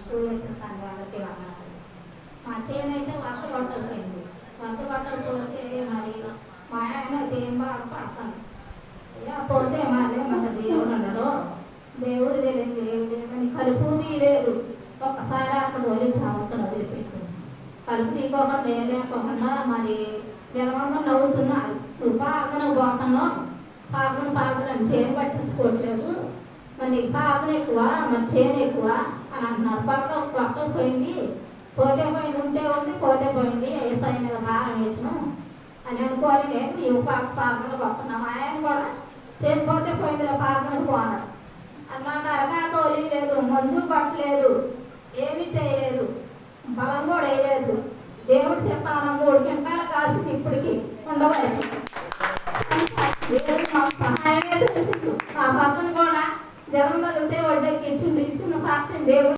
కూడి వచ్చిన సంఘ వాళ్ళకి వందనాలు. మా చేనైతే వక్క కొట్టకపోయింది. వక్క కొట్టకపోతే మరి మా ఆయన అయితే ఏం బాధపడతాను. పోతే మళ్ళీ మాకు దేవుడు అన్నాడు. దేవుడు తెలియదు, దేవుడు కానీ కలుపు తీయలేదు. ఒక్కసారి అక్కడ వదిలించాము, అక్కడ వదిలిపెట్టేసి కలుపు తీసుకోకుండా ఏం లేకుండా మరి జనమంతా నవ్వుతున్నారు. నువ్వు పాకన పోతున్నావు, పాకన చేను పట్టించుకోవట్లేదు, మరి నీకు పాకన ఎక్కువ, మరి చేను ఎక్కువ అని అంటున్నారు. పక్క పోయింది, పోతే పోయింది, ఉంటే ఉంది, పోతే పోయింది, ఏసై మీద భారం వేసినాం అని అనుకోని లేదు. ఇవి పాకన పోతున్నాం. ఆయన కూడా చేను పోతే పోయిందిలో పాకన పోన్నాడు అన్నాడు. అరగా తోలిలేదు, మందు పట్టలేదు, ఏమీ చేయలేదు, బలం కూడా వేయలేదు. దేవుడు చెప్పాను 3 గంటల కాసింది ఇప్పటికి ఉండవలేదు. దేవుడు మాకు సహాయం చేసిండు. ఆ పక్కన కూడా జనం తగిలితే వడ్డెక్కి ఇచ్చిన సాక్ష్యం దేవుడు.